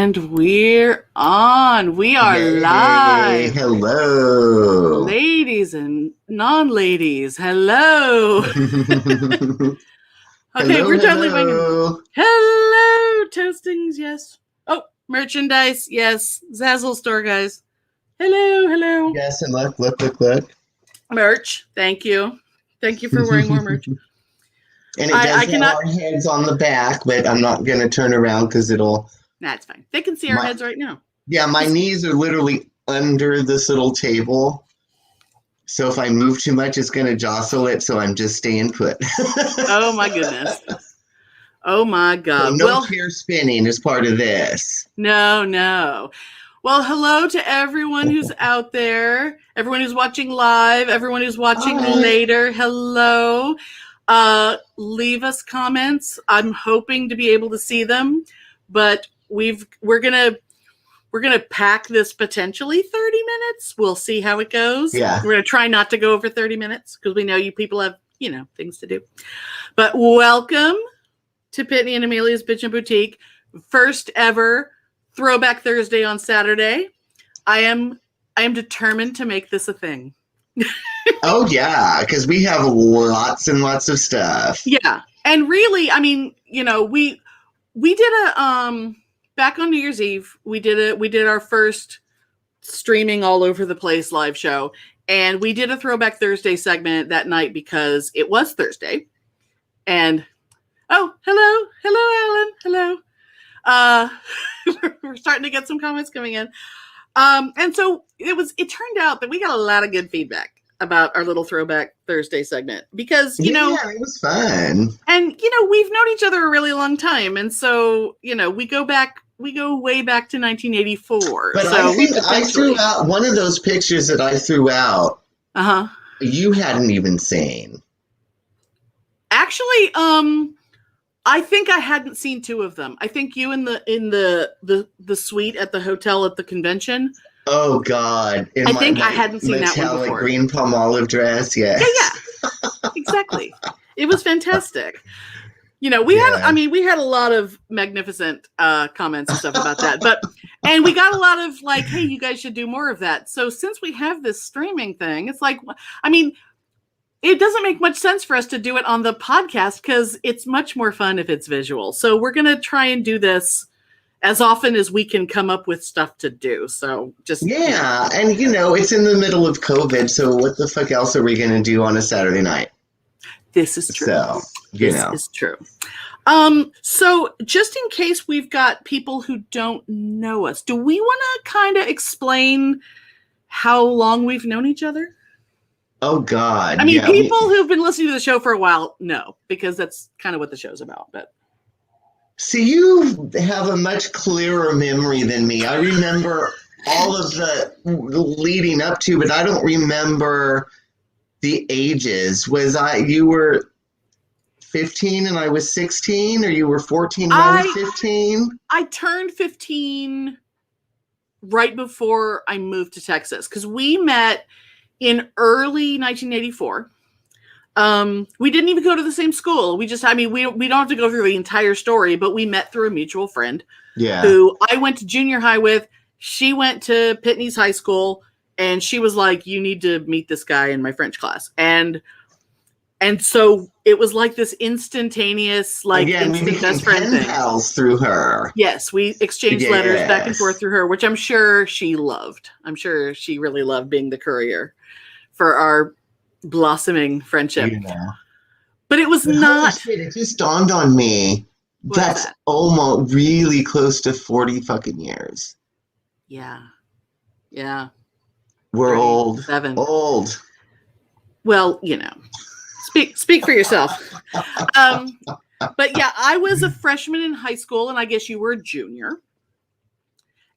And we're on. We are live. Hello. Ladies and non-ladies, hello. Okay, we're totally banging. Hello, toastings, yes. Oh, merchandise, yes. Zazzle store, guys. Hello. Yes, and look. Merch, thank you. Thank you for wearing more merch. And it does have our heads on the back, but I'm not going to turn around because it'll... That's fine. They can see our heads right now. Yeah, my knees are literally under this little table. So if I move too much, it's going to jostle it. So I'm just staying put. Oh, my goodness. Oh, my God. So no chair spinning is part of this. No. Well, hello to everyone who's out there, everyone who's watching live, everyone who's watching later. Hello. Leave us comments. I'm hoping to be able to see them, but we're gonna pack this potentially 30 minutes. We'll see how it goes. Yeah. We're gonna try not to go over 30 minutes because we know you people have, things to do. But welcome to Pitney and Amelia's Bitchen Boutique. First ever Throwback Thursday on Saturday. I am determined to make this a thing. Oh yeah, because we have lots and lots of stuff. Yeah. And really, I mean, we did a back on New Year's Eve, we did our first streaming all over the place live show, and we did a Throwback Thursday segment that night because it was Thursday. And hello Alan, hello. We're starting to get some comments coming in. And so it turned out that we got a lot of good feedback about our little Throwback Thursday segment because, it was fun. And, we've known each other a really long time. And so, we go way back to 1984. But so I threw out one of those pictures that I threw out. Uh-huh. You hadn't even seen. Actually, I think I hadn't seen two of them. I think you in the suite at the hotel at the convention. Oh God! I think I hadn't seen that one before. Green palm olive dress. Yeah. Yeah. Exactly. It was fantastic. We had a lot of magnificent comments and stuff about that, and we got a lot of like, hey, you guys should do more of that. So since we have this streaming thing, it's like, it doesn't make much sense for us to do it on the podcast because it's much more fun if it's visual. So we're going to try and do this as often as we can come up with stuff to do. So just... Yeah, and it's in the middle of COVID, so what the fuck else are we going to do on a Saturday night? This is true. So, This is true. So just in case we've got people who don't know us, do we want to kind of explain how long we've known each other? Oh, God. People who've been listening to the show for a while know, because that's kind of what the show's about. But see, you have a much clearer memory than me. I remember all of the leading up to, but I don't remember the ages. You were 15 and I was 16, or you were 14 and I was 15? I turned 15 right before I moved to Texas, because we met in early 1984. We didn't even go to the same school. We just, we don't have to go through the entire story, but we met through a mutual friend. Yeah. Who I went to junior high with. She went to Pitney's high school, and she was like, you need to meet this guy in my French class. And so it was like this instantaneous, instant best friend thing. Pals through her. Yes, we exchanged letters back and forth through her, which I'm sure she loved. I'm sure she really loved being the courier for our blossoming friendship. But it was not... It just dawned on me. That's almost really close to 40 fucking years. Yeah. We're old. Old. Well, speak for yourself. But yeah, I was a freshman in high school, and I guess you were a junior.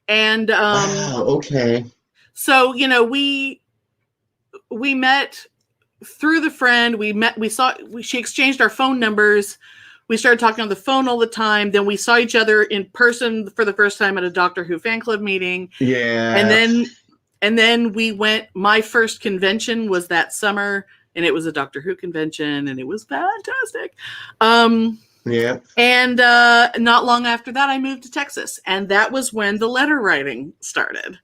And okay. So, we met through the friend. She exchanged our phone numbers. We started talking on the phone all the time. Then we saw each other in person for the first time at a Doctor Who fan club meeting. Yeah. And then we went, my first convention was that summer, and it was a Doctor Who convention, and it was fantastic. Yeah. And not long after that, I moved to Texas. And that was when the letter writing started.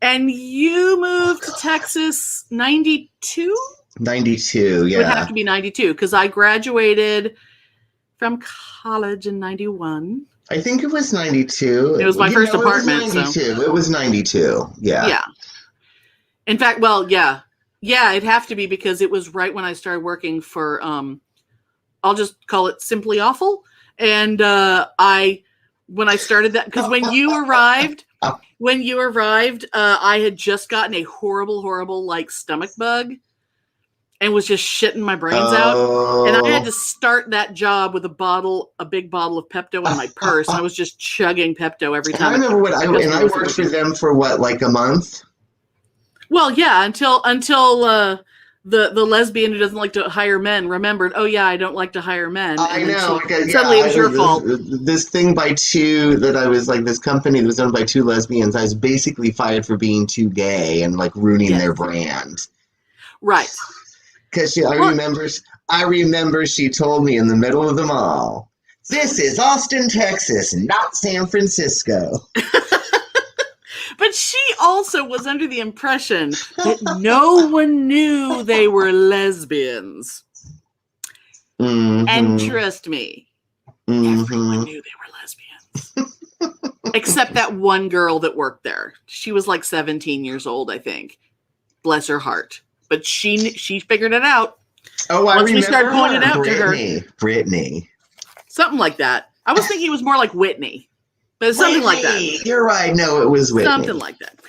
And you moved to Texas 92? 92, It would have yeah. to be 92 because I graduated from college in 91. I think it was 92. It was my first apartment. It was 92. It was 92. Yeah. Yeah. In fact, well, yeah. Yeah, it'd have to be because it was right when I started working for, I'll just call it Simply Awful. And when I started that, because when you arrived, I had just gotten a horrible, like stomach bug and was just shitting my brains out. And I had to start that job with a big bottle of Pepto in my purse. And I was just chugging Pepto every time. I remember I worked for them for what, like a month? Well, yeah, until the lesbian who doesn't like to hire men remembered, oh yeah, I don't like to hire men. I know. Suddenly it was your fault. This thing by two that I was like, this company that was owned by two lesbians, I was basically fired for being too gay and like ruining their brand. Right. Because I remember she told me in the middle of the mall, this is Austin, Texas, not San Francisco. But she also was under the impression that no one knew they were lesbians. Mm-hmm. And trust me, everyone knew they were lesbians. Except that one girl that worked there. She was like 17 years old, I think. Bless her heart. But she figured it out. Oh, I remember. Once we started pointing it out to her. Brittany. Something like that. I was thinking it was more like Whitney. But it's something like that. You're right. No, it was Whitney. Something like that.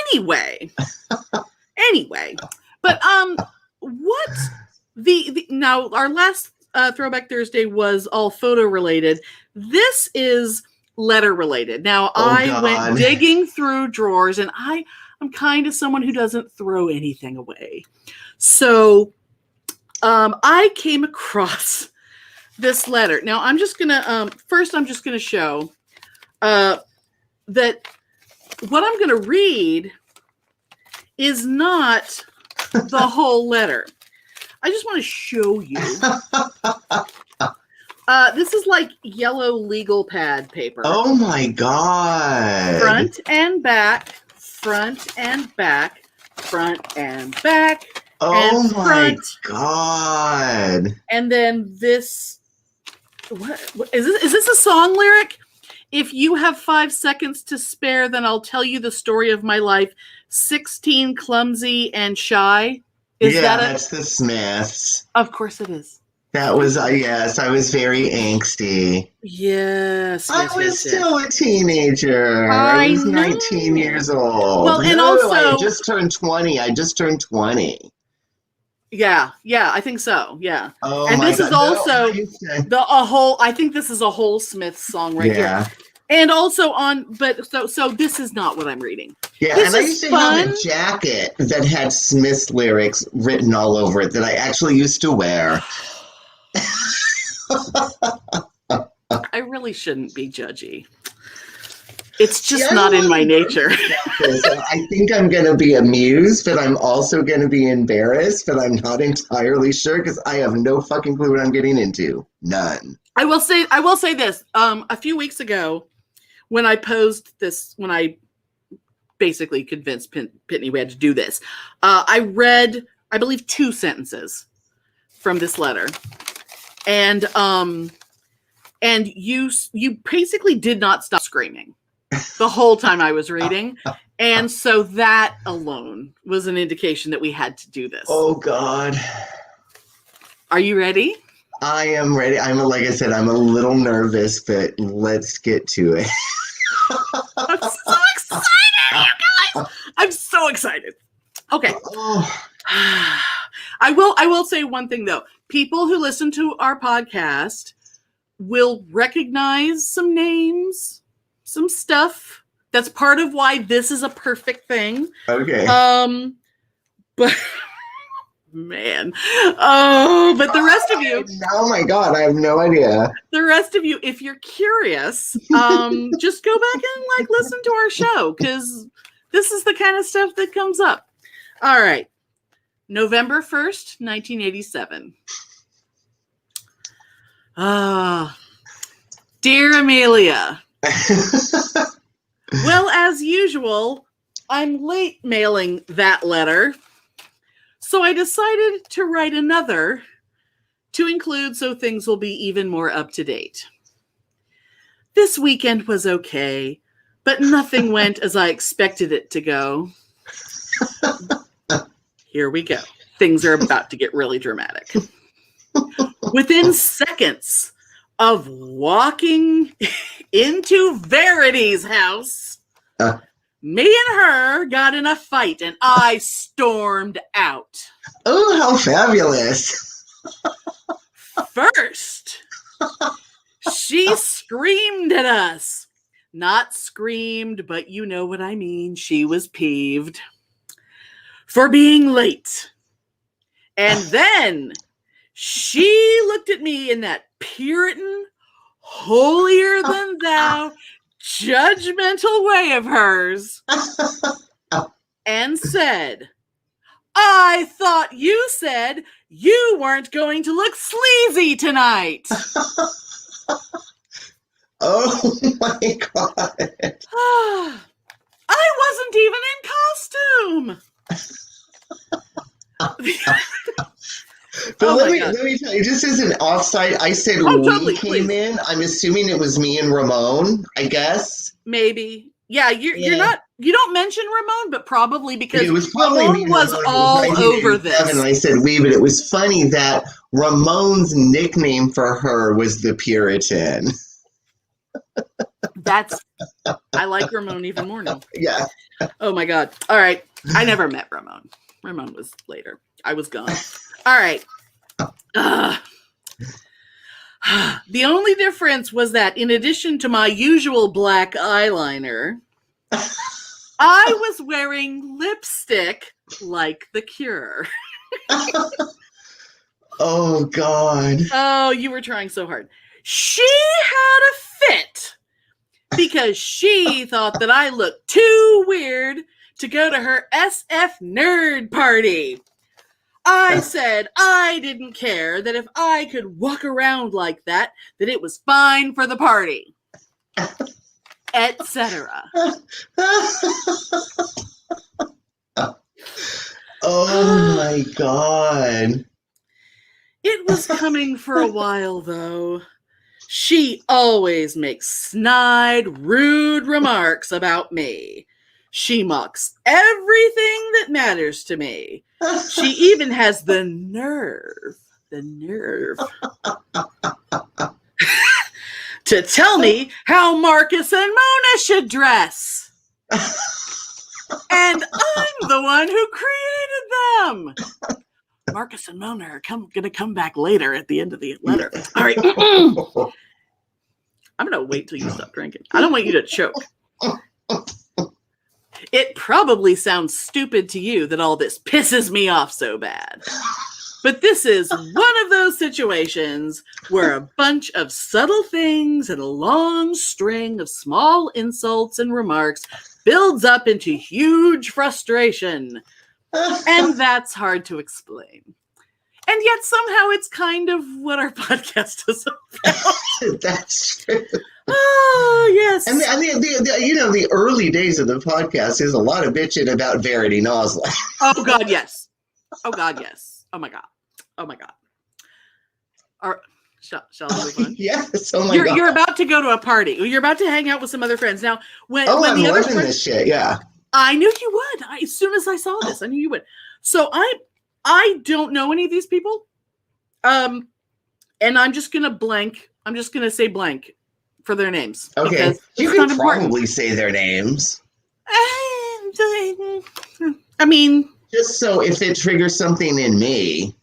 Anyway. But what the now our last Throwback Thursday was all photo related. This is letter related. Now I went digging through drawers, and I'm kind of someone who doesn't throw anything away. So I came across this letter. Now I'm just gonna first show that what I'm going to read is not the whole letter. I just want to show you. This is like yellow legal pad paper. Oh my God. Front and back, front and back, front and back. Oh and my God. And then this, what is this a song lyric? If you have 5 seconds to spare, then I'll tell you the story of my life. 16, clumsy, and shy. That's the Smiths. Of course it is. That was, yes, I was very angsty. Yes. I was still a teenager. I was 19 years old. Well, and also... I just turned 20. Yeah, I think so. Yeah. Oh, and my this God. is also I think this is a whole Smith song right here. And also so this is not what I'm reading. Yeah, this and I used to have a jacket that had Smith lyrics written all over it that I actually used to wear. I really shouldn't be judgy. It's just not in my nature. I think I'm going to be amused, but I'm also going to be embarrassed, but I'm not entirely sure because I have no fucking clue what I'm getting into. None. I will say this. A few weeks ago, when I posed this, when I basically convinced Pitney we had to do this, I read, I believe, 2 sentences from this letter. And you basically did not stop screaming the whole time I was reading. And so that alone was an indication that we had to do this. Oh, God. Are you ready? I am ready. Like I said, I'm a little nervous, but let's get to it. I'm so excited, you guys. I'm so excited. Okay. Oh. I will say one thing, though. People who listen to our podcast will recognize some names, some stuff. That's part of why this is a perfect thing. Okay. But man. Oh, but the rest of you. Oh my God, I have no idea. The rest of you, if you're curious, just go back and listen to our show, because this is the kind of stuff that comes up. All right. November 1st, 1987. Dear Amelia. Well, as usual, I'm late mailing that letter. So I decided to write another to include so things will be even more up to date. This weekend was okay, but nothing went as I expected it to go. Here we go. Things are about to get really dramatic. Within seconds of walking into Verity's house, me and her got in a fight and I stormed out. Oh, how fabulous. First, she screamed at us. Not screamed, but you know what I mean. She was peeved for being late. And then she looked at me in that Puritan, holier than thou, judgmental way of hers and said, I thought you said you weren't going to look sleazy tonight. Oh my God. I wasn't even in costume. But let me tell you, just as an offside, I said totally, we came please. in. I'm assuming it was me and Ramon, I guess. Maybe. Yeah, you're not, you don't mention Ramon, but probably because it was probably Ramon was all over this. And I said we, but it was funny that Ramon's nickname for her was the Puritan. I like Ramon even more now. Yeah. Oh my God. All right. I never met Ramon. Ramon was later. I was gone. All right. The only difference was that in addition to my usual black eyeliner, I was wearing lipstick like The Cure. Oh God. Oh, you were trying so hard. She had a fit because she thought that I looked too weird to go to her SF nerd party. I said I didn't care, that if I could walk around like that it was fine for the party, etc. Oh my God. It was coming for a while, though. She always makes snide, rude remarks about me. She mocks everything that matters to me. She even has the nerve to tell me how Marcus and Mona should dress. And I'm the one who created them. Marcus and Mona are going to come back later at the end of the letter. All right. I'm going to wait till you stop drinking. I don't want you to choke. It probably sounds stupid to you that all this pisses me off so bad. But this is one of those situations where a bunch of subtle things and a long string of small insults and remarks builds up into huge frustration. And that's hard to explain. And yet somehow it's kind of what our podcast is about. That's true. Oh, yes. And the early days of the podcast is a lot of bitching about Verity Noslen. Oh, God, yes. Oh, God, yes. Oh, my God. Oh, my God. All right. Shall we move on? Yes. Oh, my God. You're about to go to a party. You're about to hang out with some other friends. Now, when I'm the other loving this shit, yeah. I knew you would. As soon as I saw this, I knew you would. So I don't know any of these people. And I'm just going to blank. I'm just going to say blank for their names. Okay. You can probably say their names. I mean, just so if it triggers something in me.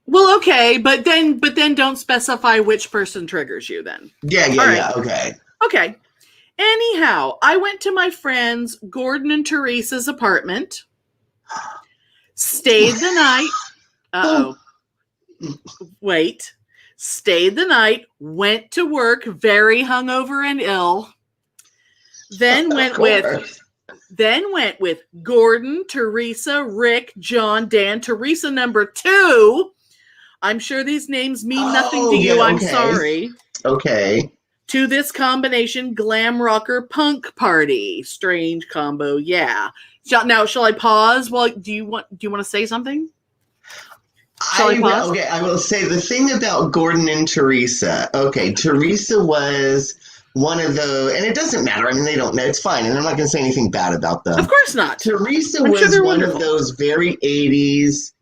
Well, okay, but then don't specify which person triggers you then. Yeah, okay. Okay. Anyhow, I went to my friends Gordon and Teresa's apartment, stayed the night. Stayed the night, went to work very hungover and ill. Then went with Gordon, Teresa, Rick, John, Dan, Teresa number 2 I'm sure these names mean nothing to you. Yeah, I'm okay. sorry. Okay. To this combination, glam rocker punk party. Strange combo, yeah. Now, shall I pause? Well, do you want to say something? Shall I pause? Okay, I will say the thing about Gordon and Teresa. Okay, Teresa was one of the, and it doesn't matter. I mean, they don't know. It's fine, and I'm not going to say anything bad about them. Of course not. Teresa I'm sure was they're one wonderful. of those very 80s,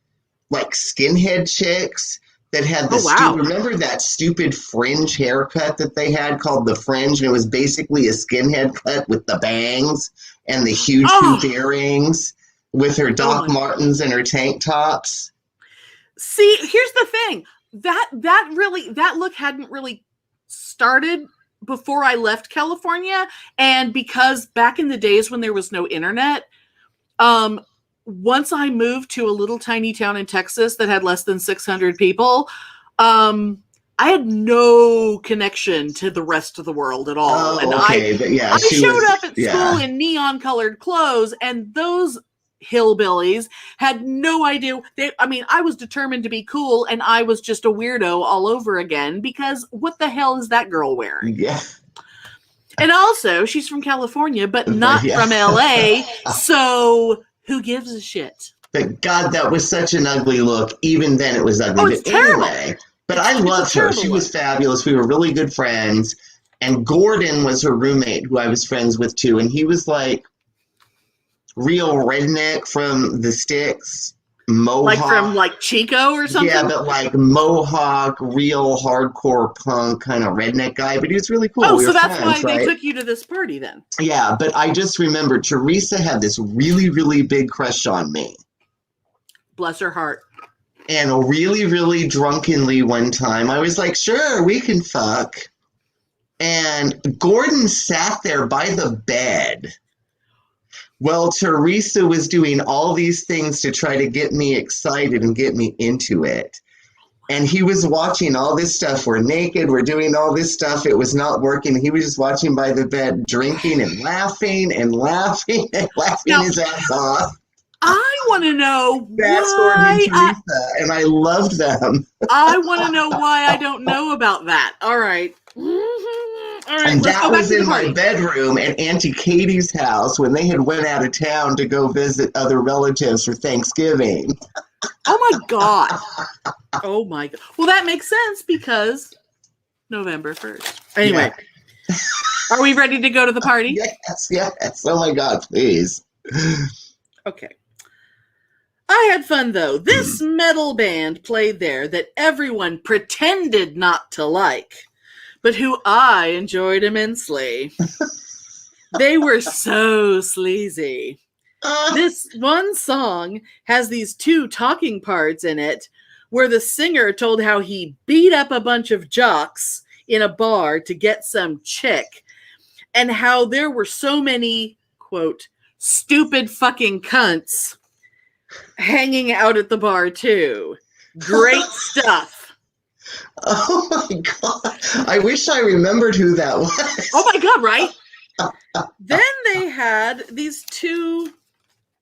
like skinhead chicks that had the remember that stupid fringe haircut that they had called the fringe, and it was basically a skinhead cut with the bangs and the huge hoop earrings with her Doc Martens and her tank tops. See, here's the thing. That look hadn't really started before I left California, and because back in the days when there was no internet, once I moved to a little tiny town in Texas that had less than 600 people, I had no connection to the rest of the world at all. And I showed up at school in neon colored clothes, and those hillbillies had no idea. I was determined to be cool, and I was just a weirdo all over again, because what the hell is that girl wearing? Yeah. And also, she's from California, but not from LA, so who gives a shit? But God, that was such an ugly look. Even then, it was ugly. Oh, it's terrible. Anyway, but I loved her. She was fabulous. We were really good friends. And Gordon was her roommate, who I was friends with too. And he was like real redneck from the sticks, Mohawk. Like from like Chico or something? Yeah, but like Mohawk, real hardcore punk kind of redneck guy. But he was really cool. Oh, so that's why they took you to this party then? Yeah, but I just remember Teresa had this really, really big crush on me. Bless her heart. And really, really drunkenly one time, I was like, sure, we can fuck. And Gordon sat there by the bed while Teresa was doing all these things to try to get me excited and get me into it. And he was watching all this stuff. We're naked. We're doing all this stuff. It was not working. He was just watching by the bed, drinking and laughing and laughing and laughing his ass off. I want to know That's Gordon and Teresa, and I loved them. I want to know why I don't know about that. All right. All right, and that was in my bedroom at Auntie Katie's house when they had went out of town to go visit other relatives for Thanksgiving. Oh, my God. Oh, my God. Well, that makes sense because November 1st. Anyway, Are we ready to go to the party? Yes. Oh, my God, please. Okay. I had fun, though. This metal band played there that everyone pretended not to like, but who I enjoyed immensely. They were so sleazy. This one song has these two talking parts in it where the singer told how he beat up a bunch of jocks in a bar to get some chick, and how there were so many, quote, stupid fucking cunts hanging out at the bar too. Great stuff. Oh my God. I wish I remembered who that was. Oh my God, right? Then they had these two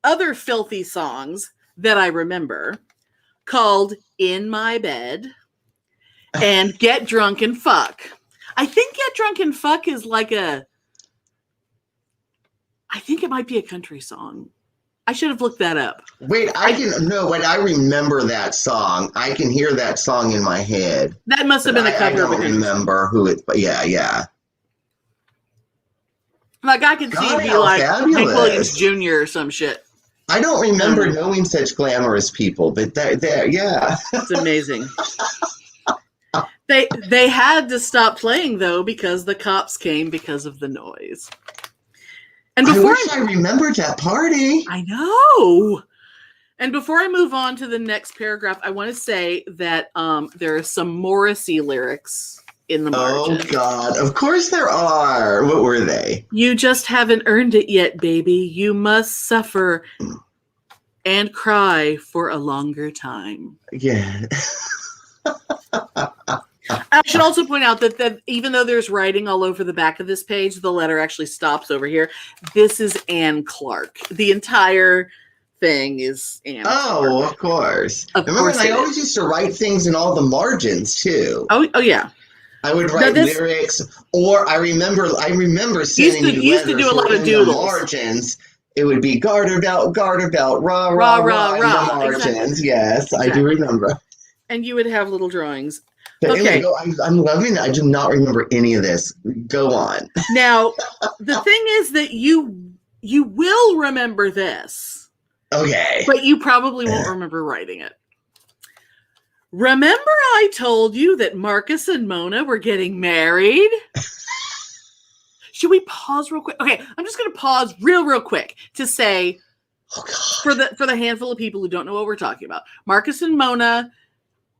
other filthy songs that I remember called In My Bed and Get Drunk and Fuck. I think Get Drunk and Fuck is like I think it might be a country song. I should have looked that up. Wait, I remember that song. I can hear that song in my head. That must have been a cover. I don't remember who it, but yeah. Like I could see it be like Hank Williams Jr. or some shit. I don't remember knowing such glamorous people, but yeah. It's amazing. They had to stop playing though because the cops came because of the noise. And I wish I remembered that party. I know. And before I move on to the next paragraph, I want to say that there are some Morrissey lyrics in the margin. Oh, God. Of course there are. What were they? You just haven't earned it yet, baby. You must suffer and cry for a longer time. Yeah. I should also point out that even though there's writing all over the back of this page, the letter actually stops over here. This is Anne Clark. The entire thing is Anne. Oh, of course. Remember, I always used to write things in all the margins too. Oh yeah. I would write lyrics, or I remember sending you letters to do a lot of in doodles. The margins. It would be garter belt, rah, rah, rah, in the margins. Exactly. Yes, exactly. I do remember. And you would have little drawings. But anyway, I'm loving it. I do not remember any of this. Go on. Now, the thing is that you will remember this. Okay. But you probably won't remember writing it. Remember I told you that Marcus and Mona were getting married? Should we pause real quick? Okay, I'm just going to pause real quick to say, for the handful of people who don't know what we're talking about, Marcus and Mona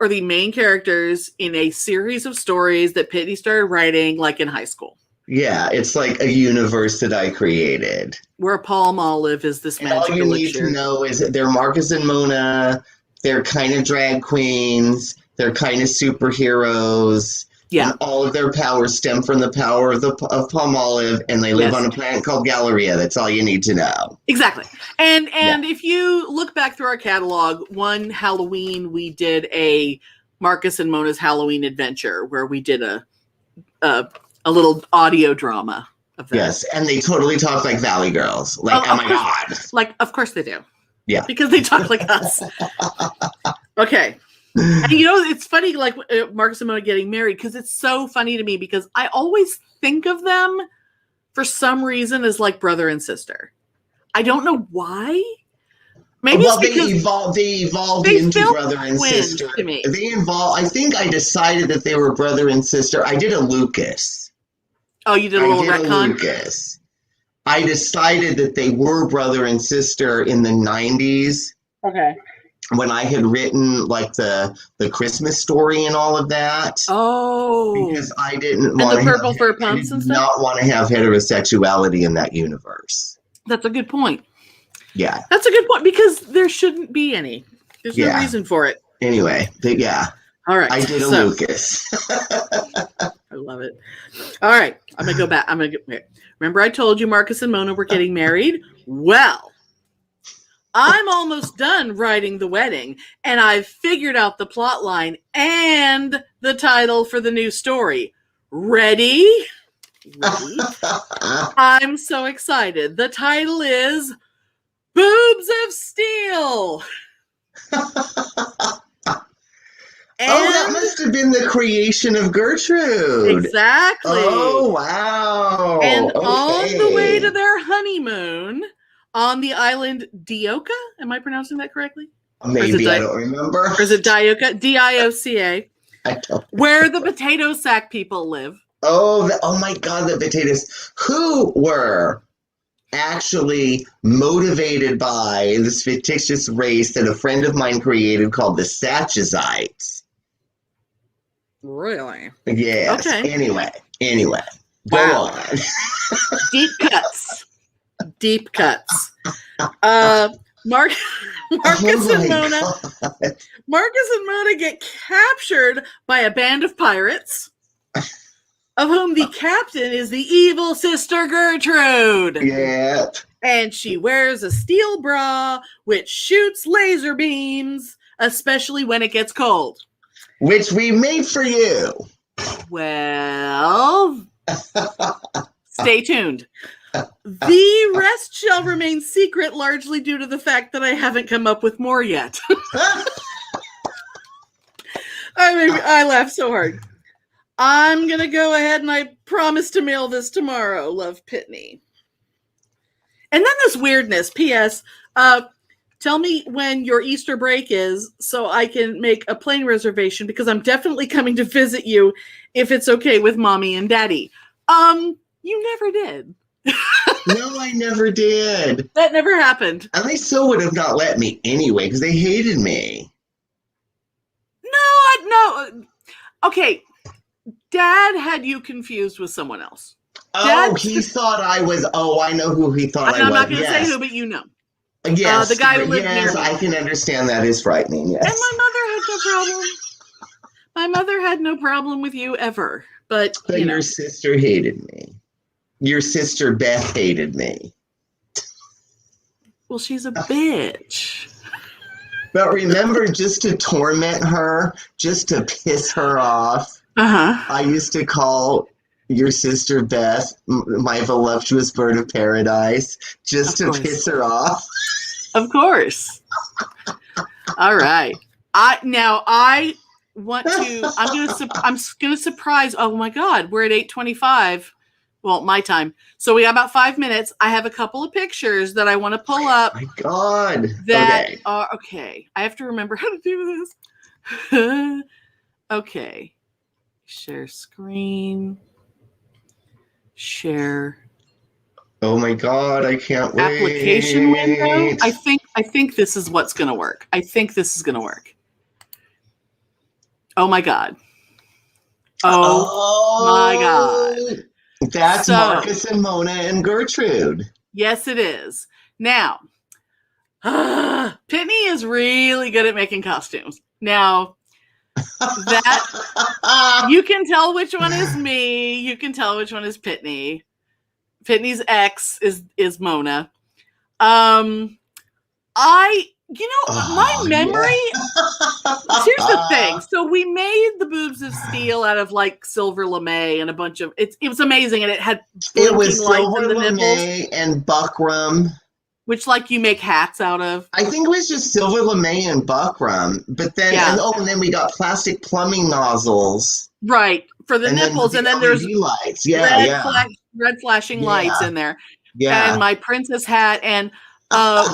are the main characters in a series of stories that Pitney started writing like in high school. Yeah, it's like a universe that I created. Where Palmolive is this magic elixir. All you need to know is that they're Marcus and Mona. They're kind of drag queens. They're kind of superheroes. Yeah. And all of their powers stem from the power of Palmolive, and they live on a planet called Galleria. That's all you need to know. Exactly. And if you look back through our catalog, one Halloween we did a Marcus and Mona's Halloween adventure where we did a little audio drama of that. Yes, and they totally talk like Valley Girls. Like, oh my God. Like, of course they do. Yeah. Because they talk like us. Okay. And it's funny, like Marcus and Mona getting married, because it's so funny to me because I always think of them for some reason as like brother and sister. I don't know why. Maybe it's because they evolved into brother and sister. To me. I think I decided that they were brother and sister. I did a Lucas. Oh, you did a little retcon? Lucas. I decided that they were brother and sister in the 90s. Okay. When I had written like the Christmas story and all of that. Oh. Because I didn't want the purple fur pumps and stuff? Not want to have heterosexuality in that universe. That's a good point. Yeah. That's a good point because there shouldn't be any. There's no reason for it. Anyway, all right. I did a Lucas. I love it. All right. I'm going to go back. Remember I told you Marcus and Mona were getting married? Well, I'm almost done writing the wedding, and I've figured out the plot line and the title for the new story. Ready? I'm so excited. The title is Boobs of Steel. That must have been the creation of Gertrude. Exactly. Oh, wow. And on the way to their honeymoon on the island Dioca, am I pronouncing that correctly? Maybe, I don't remember. Or is it Dioca? D-I-O-C-A. I don't where the potato sack people live. Oh my God, the potatoes. Who were actually motivated by this fictitious race that a friend of mine created called the Satchizites. Really? Yes. Okay. Anyway. Go on. Deep cuts. Marcus and Mona get captured by a band of pirates, of whom the captain is the evil sister Gertrude. Yeah. And she wears a steel bra which shoots laser beams, especially when it gets cold. Which we made for you. Well, stay tuned. The rest shall remain secret, largely due to the fact that I haven't come up with more yet. I laugh so hard. I'm going to go ahead and I promise to mail this tomorrow. Love, Pitney. And then this weirdness. P.S. Tell me when your Easter break is so I can make a plane reservation because I'm definitely coming to visit you if it's okay with Mommy and Daddy. You never did. No, I never did. That never happened. And they still would have not let me anyway because they hated me. No. Okay. Dad had you confused with someone else. He thought I was. I know who he thought I was. I'm not going to say who, but you know. Yes, the guy who lived near me. I can understand that is frightening. Yes, and my mother had no problem. My mother had no problem with you ever, but your sister hated me. Your sister Beth hated me. Well, she's a bitch. But remember, just to torment her, just to piss her off, I used to call your sister Beth my voluptuous bird of paradise, just to piss her off. Of course. All right. I want to. I'm gonna surprise. Oh my God, we're at 8:25. Well, my time. So we got about 5 minutes. I have a couple of pictures that I want to pull up. My God. That are okay. I have to remember how to do this. Okay. Share screen. Share. Oh my God, I can't wait. Application window. I think this is what's going to work. I think this is going to work. Oh my God. Oh my God. That's Marcus and Mona and Gertrude. Yes, it is. Now, Pitney is really good at making costumes. Now, that you can tell which one is me. You can tell which one is Pitney. Pitney's ex is Mona. My memory. Here's the thing. So we made the boobs of steel out of like silver lame and a bunch of it was amazing, and it had silver lame and buckram, which like you make hats out of. I think it was just silver lame and buckram, but then and then we got plastic plumbing nozzles, right, for the nipples, and then there's lights, red flashing lights in there, and my princess hat, and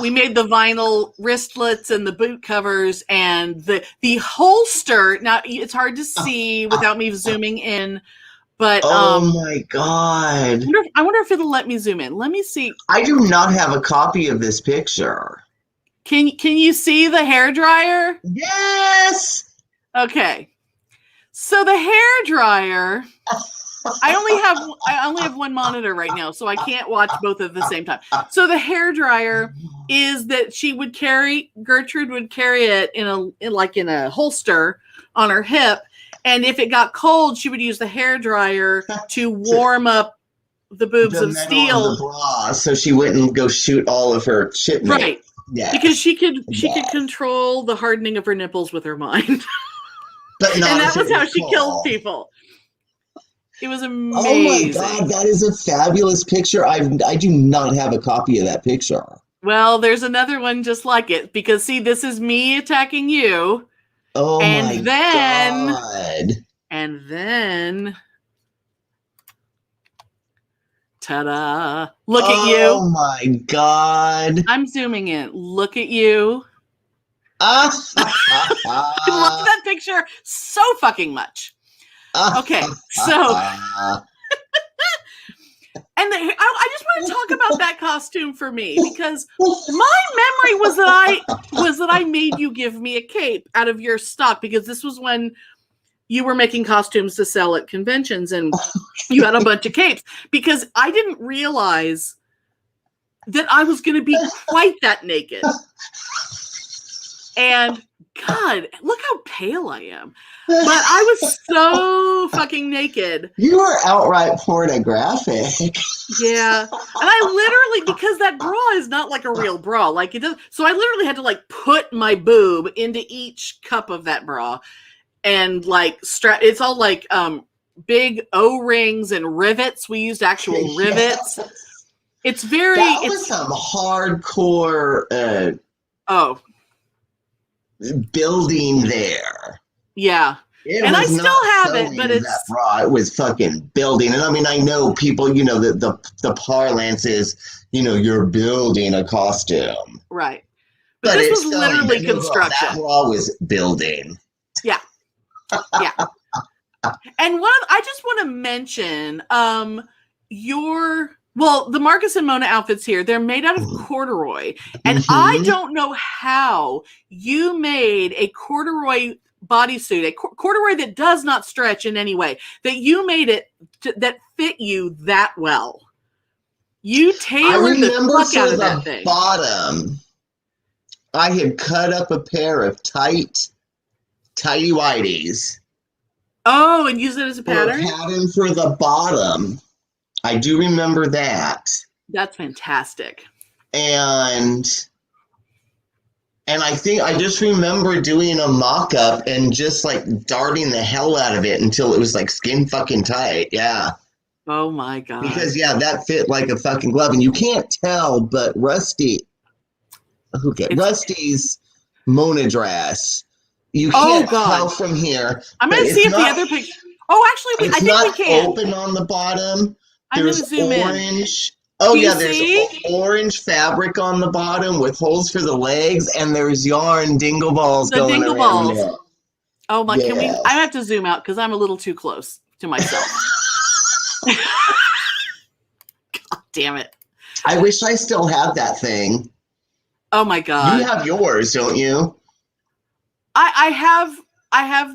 we made the vinyl wristlets and the boot covers and the holster. Now it's hard to see without me zooming in, but oh my God! I wonder if it'll let me zoom in. Let me see. I do not have a copy of this picture. Can you see the hairdryer? Yes. Okay. So the hairdryer. I only have one monitor right now, so I can't watch both at the same time. So the hairdryer is that Gertrude would carry it in a holster on her hip, and if it got cold, she would use the hairdryer to warm up the boobs of steel, the bra, so she wouldn't go shoot all of her shit. Right. Yeah. Because she could control the hardening of her nipples with her mind. But not and that was how she killed people. It was amazing. Oh my God, that is a fabulous picture. I do not have a copy of that picture. Well, there's another one just like it, because see, this is me attacking you. Oh my God. And then ta-da. Look at you. Oh my God. I'm zooming in. Look at you. I love that picture so fucking much. Okay, so and I just want to talk about that costume for me, because my memory was that I made you give me a cape out of your stock, because this was when you were making costumes to sell at conventions and you had a bunch of capes, because I didn't realize that I was going to be quite that naked. And God, look how pale I am. But I was so fucking naked. You were outright pornographic. Yeah. And I literally, because that bra is not like a real bra, like it does. So I literally had to like put my boob into each cup of that bra and like strap. It's all like big O-rings and rivets. We used actual rivets. It's very. That was some hardcore. Building there. Yeah. And I still have it, but it's that bra. It was fucking building. And I mean, I know people, the parlance is, you're building a costume. Right. But this was literally construction. That bra was building. Yeah. Yeah. And I just want to mention the Marcus and Mona outfits here, they're made out of corduroy. And I don't know how you made a corduroy bodysuit, a corduroy that does not stretch in any way, that you made it that fit you that well. You tailored the fuck out of that thing. Bottom, I had cut up a pair of tighty whities. Oh, and use it as a pattern? For a pattern for the bottom. I do remember that. That's fantastic. and I think I just remember doing a mock-up and just like darting the hell out of it until it was like skin fucking tight. Yeah. Oh my God. Because that fit like a fucking glove. And you can't tell, but Rusty's Mona dress, you can't tell from here. I'm going to see if the other picture. Oh, actually, I think we can. Open on the bottom. I'm going to zoom orange. Oh, yeah, there's orange fabric on the bottom with holes for the legs, and there's yarn dingle balls going around it. Oh, my, yes. I have to zoom out because I'm a little too close to myself. God damn it. I wish I still had that thing. Oh, my God. You have yours, don't you? I have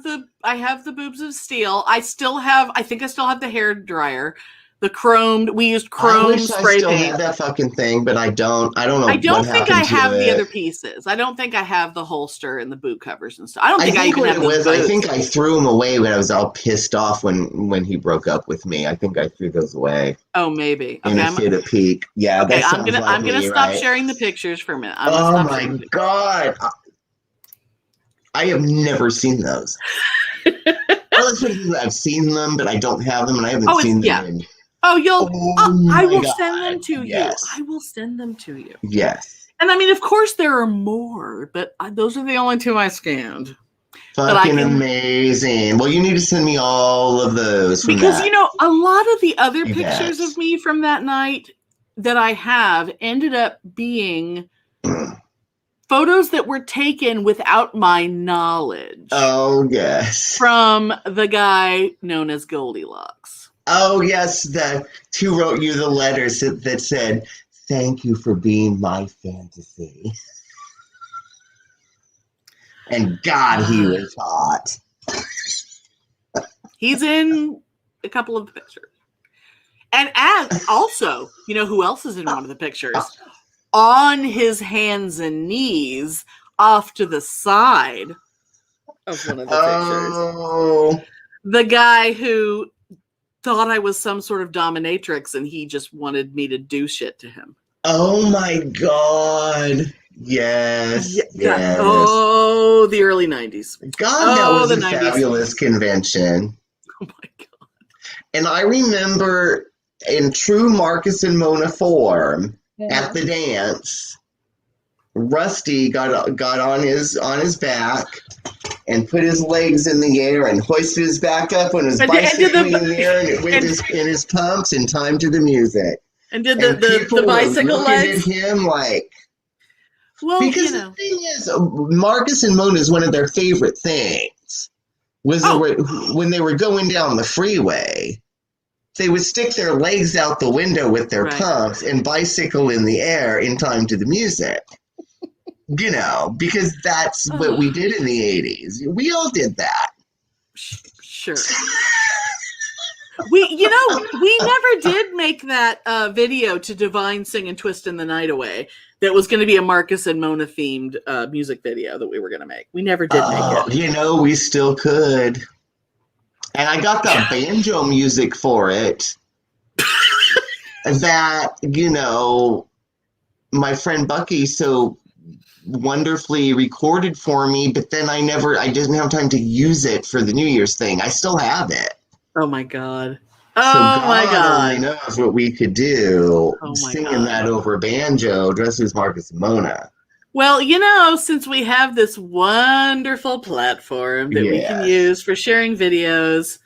the boobs of steel. I think I still have the hair dryer. The chromed. We used chrome spray paint. I still have that fucking thing, but I don't know. I don't think I have the other pieces. I don't think I have the holster and the boot covers and stuff. I don't think I even have those. I think I threw them away when I was all pissed off when he broke up with me. I think I threw those away. Oh, maybe. In a fit of pique. Yeah. Okay, I'm gonna stop sharing the pictures for a minute. Oh my God. I have never seen those. I've seen them, but I don't have them, and I haven't seen them. I will send them to you. I will send them to you. Yes. And I mean, of course, there are more, but those are the only two I scanned. Fucking amazing. Well, you need to send me all of those. Because, a lot of the other pictures of me from that night that I have ended up being photos that were taken without my knowledge. Oh, yes. From the guy known as Goldilocks. Oh, yes. Who wrote you the letters that said, "Thank you for being my fantasy." And God, he was hot. He's in a couple of the pictures. And also, who else is in one of the pictures? On his hands and knees off to the side of one of the pictures. The guy who thought I was some sort of dominatrix and he just wanted me to do shit to him. Oh my God. Yes. Yes. Oh, the early 90s. God, that was a fabulous convention. Oh my God. And I remember in true Marcus and Mona form at the dance, Rusty got on his back and put his legs in the air and hoisted his back up on his bicycle in the air and it went in his pumps in time to the music. And did the bicycle legs? At him like, because the thing is, Marcus and Mona is one of their favorite things. When they were going down the freeway, they would stick their legs out the window with their pumps and bicycle in the air in time to the music. Because that's what we did in the 80s. We all did that. Sure. We never did make that video to Divine Sing and Twistin' the Night Away. That was going to be a Marcus and Mona themed music video that we were going to make. We never did make it. We still could. And I got the banjo music for it. That, my friend Bucky so wonderfully recorded for me, but then I didn't have time to use it for the New Year's thing. I still have it. Oh my God. My God. Only knows what we could do singing that over banjo, dressed as Marcus and Mona. Well, since we have this wonderful platform that we can use for sharing videos,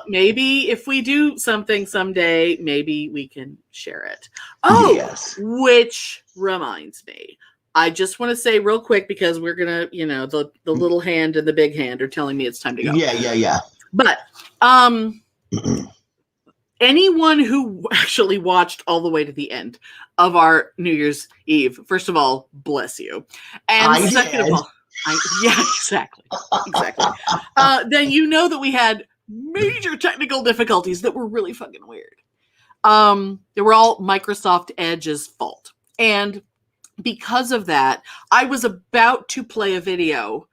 maybe if we do something someday, maybe we can share it. Oh, yes. Which reminds me, I just want to say real quick, because we're going to, the little hand and the big hand are telling me it's time to go. Yeah. But anyone who actually watched all the way to the end of our New Year's Eve, first of all, bless you. And second of all, exactly. Then you know that we had major technical difficulties that were really fucking weird. They were all Microsoft Edge's fault. And because of that, I was about to play a video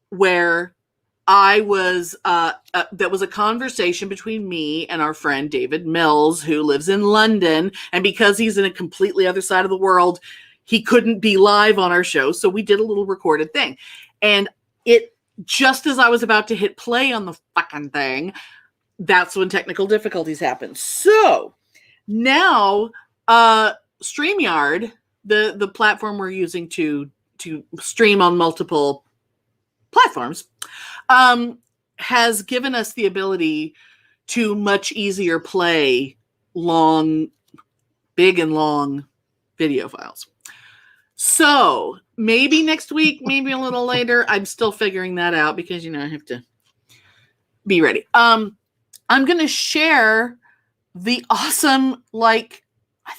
where that was a conversation between me and our friend David Mills, who lives in London. And because he's in a completely other side of the world, he couldn't be live on our show. So we did a little recorded thing. And just as I was about to hit play on the fucking thing, that's when technical difficulties happened. So now StreamYard, the platform we're using to stream on multiple platforms, has given us the ability to much easier play big and long video files. So maybe next week, maybe a little later. I'm still figuring that out because, I have to be ready. I'm going to share the awesome, I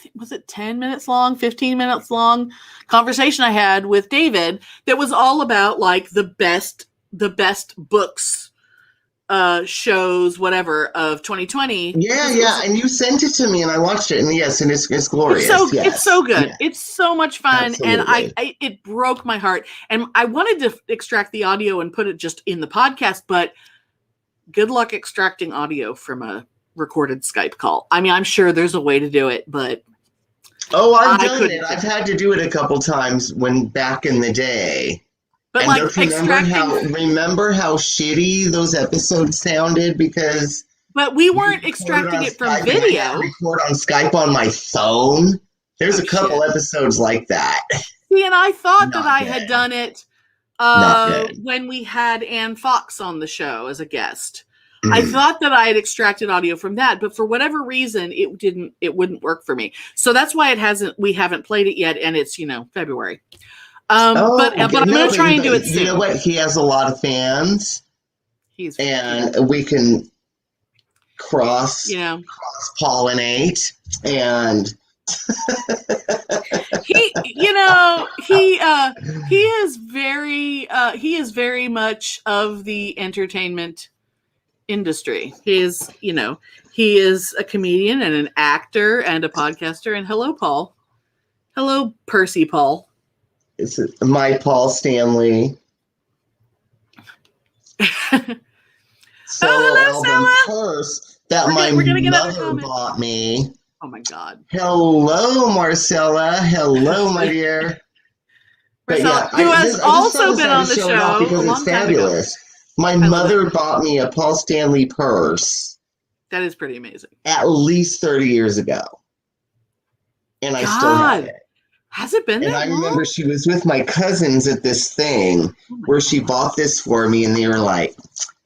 think, was it 10 minutes long, 15 minutes long conversation I had with David that was all about the best books, shows, whatever, of 2020. Yeah. And you sent it to me and I watched it, and yes, and it's glorious. It's so good. Yeah. It's so much fun. Absolutely. And it broke my heart. And I wanted to extract the audio and put it just in the podcast, but good luck extracting audio from a recorded Skype call. I mean, I'm sure there's a way to do it, but I've done it. I've had to do it a couple times back in the day. But and don't you remember how shitty those episodes sounded? But we weren't extracting it from video. I record on Skype on my phone. There's a couple episodes like that. See, and I thought that I had done it when we had Ann Fox on the show as a guest. I thought that I had extracted audio from that, but for whatever reason, it wouldn't work for me. So that's why we haven't played it yet, and it's, February. But I'm going to try and do it soon. You know what? He has a lot of fans. And we can cross pollinate, and he is very much of the entertainment industry. He is a comedian and an actor and a podcaster. And hello, Paul. Hello, Percy Paul. It's my Paul Stanley solo album Purse that my mother bought me. Oh my God. Hello, Marcella. Hello, my dear. Marcella, who has also been on the show because it's fabulous. My mother bought me a Paul Stanley purse. That is pretty amazing. At least 30 years ago. And I still have it. Has it been that long? And I remember she was with my cousins at this thing where she bought this for me, and they were like,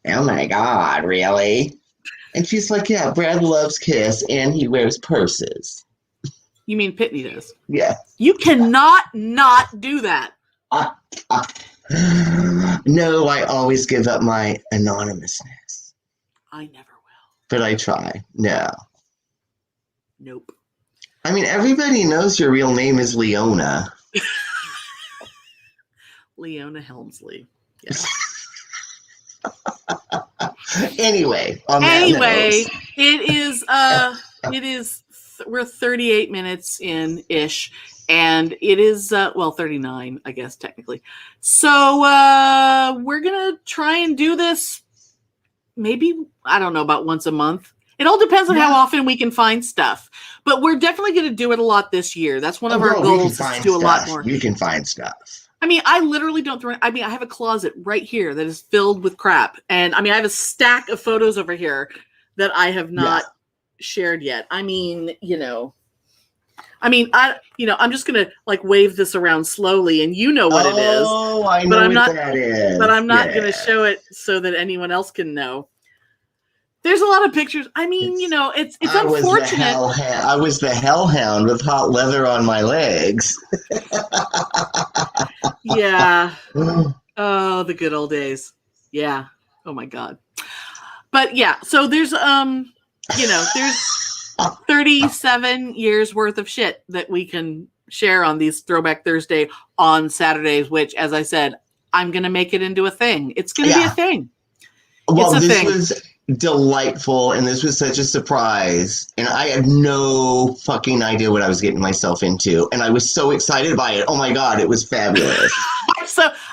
oh my God, really? And she's like, yeah, Brad loves Kiss, and he wears purses. You mean Pitney does? Yeah. You cannot not do that. No, I always give up my anonymousness. I never will. But I try. No. Nope. I mean, everybody knows your real name is Leona. Leona Helmsley. Yes. Anyway, we're 38 minutes in ish, and it is 39, I guess, technically. So we're gonna try and do this maybe, I don't know, about once a month. It all depends on how often we can find stuff. But we're definitely going to do it a lot this year. That's one of our goals, is to do a lot more. You can find stuff. I mean, I literally don't I have a closet right here that is filled with crap. And I mean, I have a stack of photos over here that I have not shared yet. I mean, I'm just going to wave this around slowly, and you know what it is. Oh, I know what that is. But I'm not going to show it so that anyone else can know. There's a lot of pictures. I mean, it's unfortunate. I was the hellhound with hot leather on my legs. Yeah. Oh, the good old days. Yeah. Oh my God. But yeah, so there's there's 37 years worth of shit that we can share on these Throwback Thursday on Saturdays, which, as I said, I'm going to make it into a thing. It's going to be a thing. Well, it's a thing. delightful, and this was such a surprise, and I had no fucking idea what I was getting myself into, and I was so excited by it. Oh my god, it was fabulous.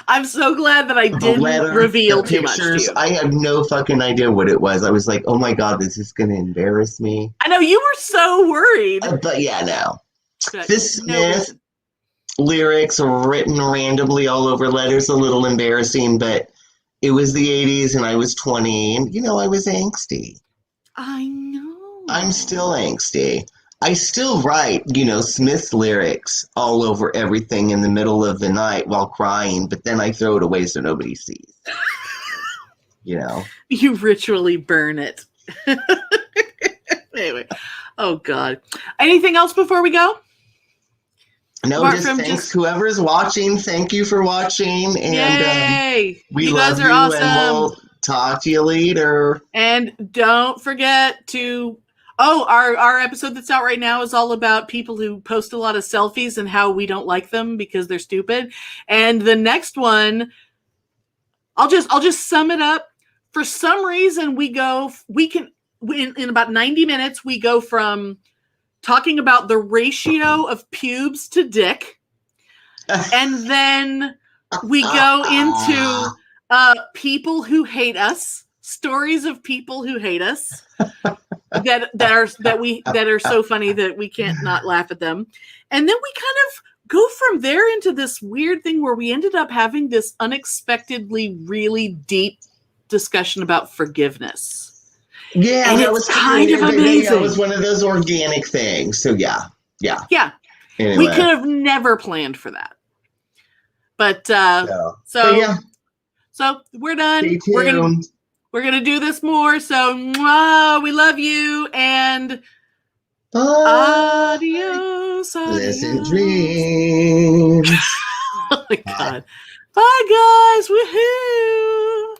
I'm so glad that I The didn't letter, reveal the too much to pictures, you. I had no fucking idea what it was. I was like, oh my god, this is gonna embarrass me. I know you were so worried. But yeah, no. But This no Smith reason. lyrics written randomly all over letters, a little embarrassing, but it was the 80s and I was 20, and I was angsty. I know. I'm still angsty. I still write, Smith's lyrics all over everything in the middle of the night while crying, but then I throw it away so nobody sees. You ritually burn it. Anyway. Oh, God. Anything else before we go? No, Apart just from thanks. Whoever's watching, thank you for watching. And Yay! we You love guys are you, awesome. and we'll talk to you later. And don't forget to... Oh, our episode that's out right now is all about people who post a lot of selfies and how we don't like them because they're stupid. And the next one, I'll just sum it up. For some reason, in about 90 minutes, we go from talking about the ratio of pubes to dick, and then we go into people who hate us, stories of people who hate us that are so funny that we can't not laugh at them, and then we kind of go from there into this weird thing where we ended up having this unexpectedly really deep discussion about forgiveness. Yeah, and that it's was kind of amazing. That was one of those organic things. So yeah. Anyway. We could have never planned for that, but so we're done. Stay tuned. We're gonna do this more. So we love you, and bye. Adios. Pleasant dreams. Oh my God. Bye guys. Woohoo.